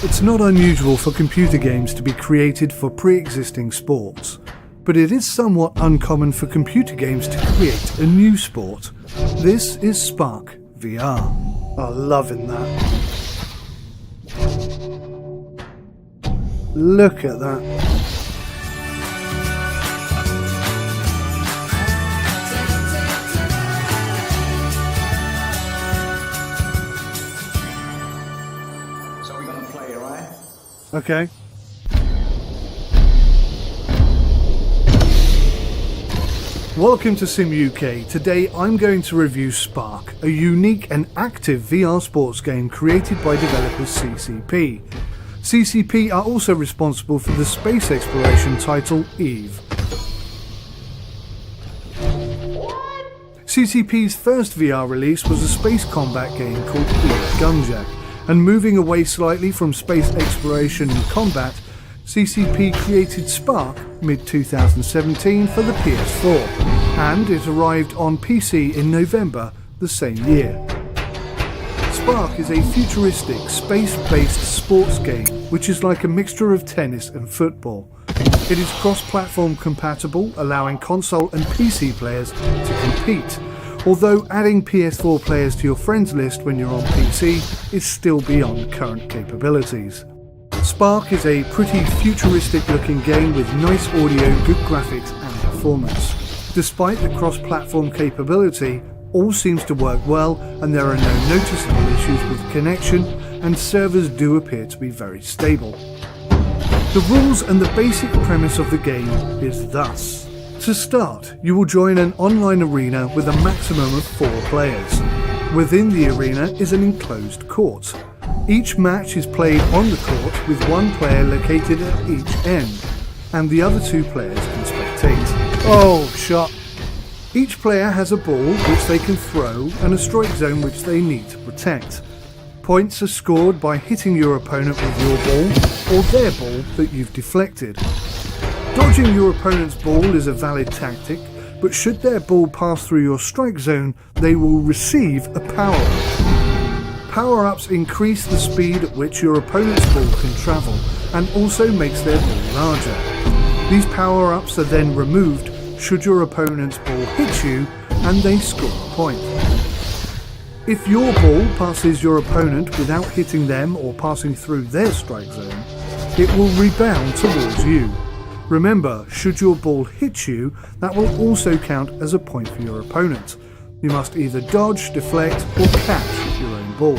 It's not unusual for computer games to be created for pre-existing sports, but it is somewhat uncommon for computer games to create a new sport. This is Sparc VR. I'm loving that. Look at that. Okay. Welcome to Sim UK. Today I'm going to review Sparc, a unique and active VR sports game created by developers CCP. CCP are also responsible for the space exploration title VIVE. CCP's first VR release was a space combat game called Gunjack. And moving away slightly from space exploration and combat, CCP created Sparc mid-2017 for the PS4, and it arrived on PC in November the same year. Sparc is a futuristic, space-based sports game which is like a mixture of tennis and football. It is cross-platform compatible, allowing console and PC players to compete. Although adding PS4 players to your friends list when you're on PC is still beyond current capabilities. Sparc is a pretty futuristic looking game with nice audio, good graphics and performance. Despite the cross-platform capability, all seems to work well and there are no noticeable issues with connection, and servers do appear to be very stable. The rules and the basic premise of the game is thus. To start, you will join an online arena with a maximum of 4 players. Within the arena is an enclosed court. Each match is played on the court with one player located at each end, and the other 2 players can spectate. Oh, shot! Each player has a ball which they can throw and a strike zone which they need to protect. Points are scored by hitting your opponent with your ball or their ball that you've deflected. Dodging your opponent's ball is a valid tactic, but should their ball pass through your strike zone, they will receive a power-up. Power-ups increase the speed at which your opponent's ball can travel, and also makes their ball larger. These power-ups are then removed should your opponent's ball hit you, and they score a point. If your ball passes your opponent without hitting them or passing through their strike zone, it will rebound towards you. Remember, should your ball hit you, that will also count as a point for your opponent. You must either dodge, deflect, or catch your own ball.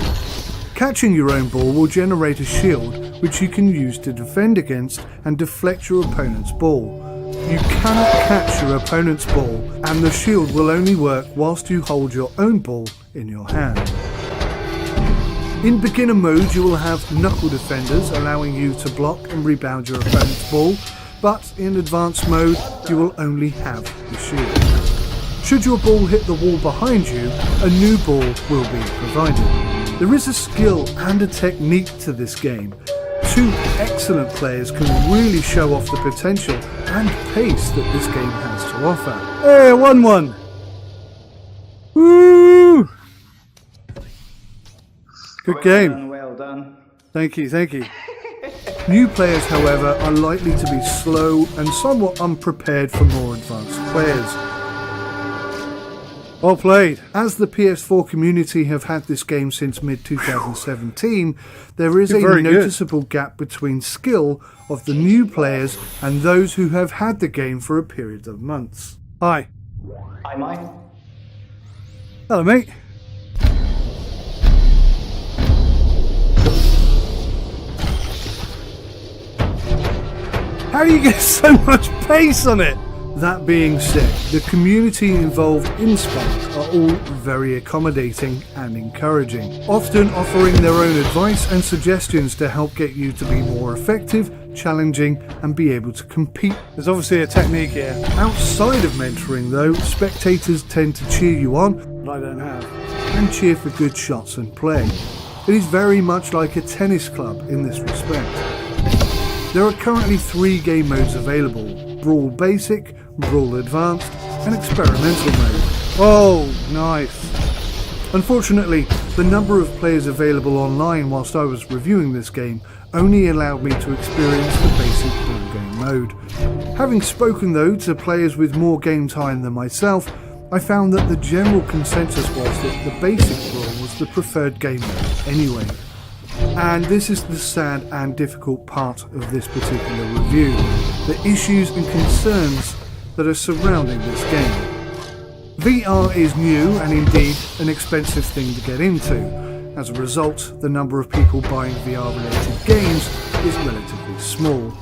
Catching your own ball will generate a shield which you can use to defend against and deflect your opponent's ball. You cannot catch your opponent's ball, and the shield will only work whilst you hold your own ball in your hand. In beginner mode, you will have knuckle defenders allowing you to block and rebound your opponent's ball, but in advanced mode you will only have the shield. Should your ball hit the wall behind you, a new ball will be provided. There is a skill and a technique to this game. 2 excellent players can really show off the potential and pace that this game has to offer. Hey, 1-1! Woo! Good game. Well done. Thank you, thank you. New players, however, are likely to be slow and somewhat unprepared for more advanced players. Well played. As the PS4 community have had this game since mid-2017, there is a noticeable gap between skill of the new players and those who have had the game for a period of months. Hi. Hi, Mike. Hello, mate. How do you get so much pace on it? That being said, the community involved in Sparc are all very accommodating and encouraging, often offering their own advice and suggestions to help get you to be more effective, challenging and be able to compete. There's obviously a technique here. Outside of mentoring though, spectators tend to cheer you on, but I don't have, and cheer for good shots and play. It is very much like a tennis club in this respect. There are currently 3 game modes available: Brawl Basic, Brawl Advanced and Experimental mode. Oh, nice. Unfortunately, the number of players available online whilst I was reviewing this game only allowed me to experience the basic ball game mode. Having spoken though to players with more game time than myself, I found that the general consensus was that the basic brawl was the preferred game mode anyway. And this is the sad and difficult part of this particular review, the issues and concerns that are surrounding this game. VR is new and indeed an expensive thing to get into. As a result, the number of people buying VR related games is relatively small.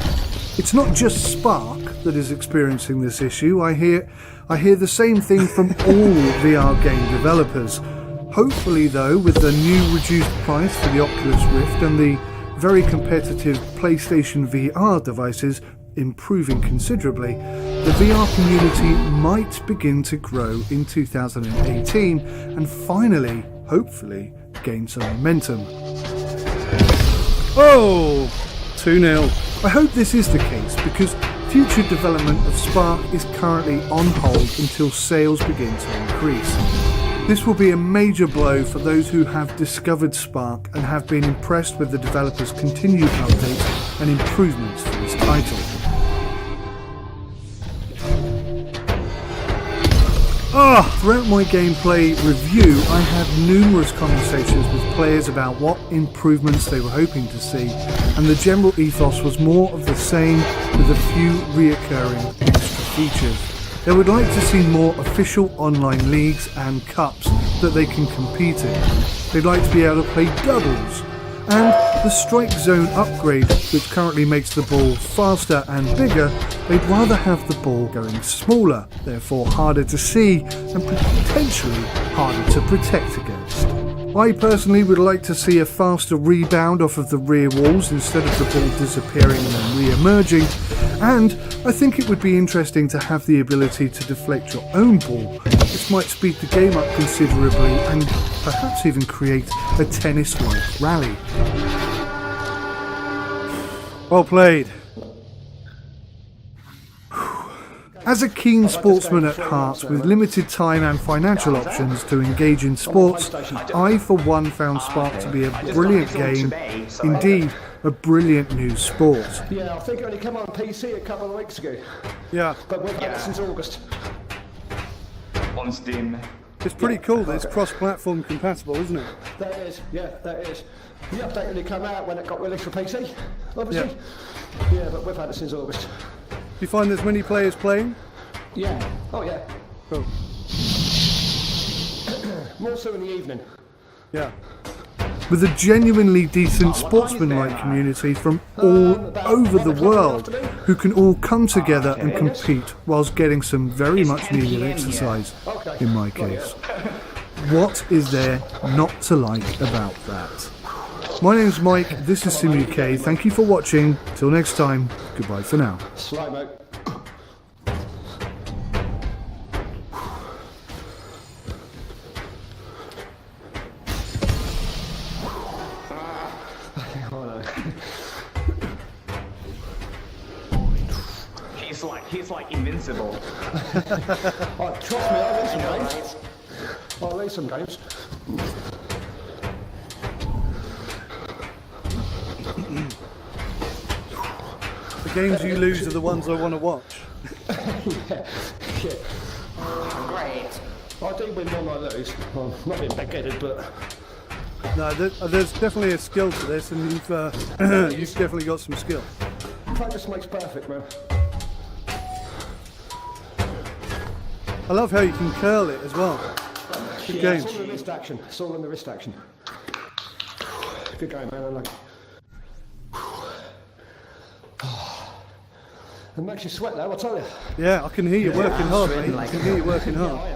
It's not just Sparc that is experiencing this issue. I hear the same thing from all VR game developers. Hopefully though, with the new reduced price for the Oculus Rift and the very competitive PlayStation VR devices improving considerably, the VR community might begin to grow in 2018 and finally, hopefully, gain some momentum. Oh, 2-0. I hope this is the case because future development of Sparc is currently on hold until sales begin to increase. This will be a major blow for those who have discovered Sparc and have been impressed with the developer's continued updates and improvements for this title. Throughout my gameplay review, I had numerous conversations with players about what improvements they were hoping to see, and the general ethos was more of the same with a few reoccurring extra features. They would like to see more official online leagues and cups that they can compete in. They'd like to be able to play doubles, and the strike zone upgrade, which currently makes the ball faster and bigger, they'd rather have the ball going smaller, therefore harder to see and potentially harder to protect against. I personally would like to see a faster rebound off of the rear walls instead of the ball disappearing and then re-emerging, and I think it would be interesting to have the ability to deflect your own ball. This might speed the game up considerably and perhaps even create a tennis-like rally. Well played. As a keen sportsman at heart with limited time and financial options to engage in sports, I for one found Sparc to be a brilliant game, indeed a brilliant new sport. Yeah, I think it only came on PC a couple of weeks ago. Yeah. But we've had it since August. On Steam. It's pretty cool that it's cross-platform compatible, isn't it? That is, yeah, that is. The update only came out when it got released for PC, obviously. Yeah, but we've had it since August. Do you find there's many players playing? Yeah, oh yeah. Cool. More so in the evening. Yeah. With a genuinely decent sportsman-like community from all over the world who can all come together and compete whilst getting some very much needed exercise, in my case. What is there not to like about that? My name's Mike, this is Sim UK, thank you for watching, till next time, goodbye for now. Slow-mo. He's like invincible. Oh, trust me, I'll lose some games. I'll lose some games. The games you lose are the ones I want to watch. Yeah. Great. I do win one, I lose. Well, not being big-headed, but... No, there's definitely a skill to this, and you've definitely got some skill. Practice makes perfect, man. I love how you can curl it as well. Good game. It's all in the wrist action. It's all in the wrist action. Good game, man. I like it. It makes you sweat, though, I tell you. Yeah, I can hear you working hard, mate. I can hear you working hard.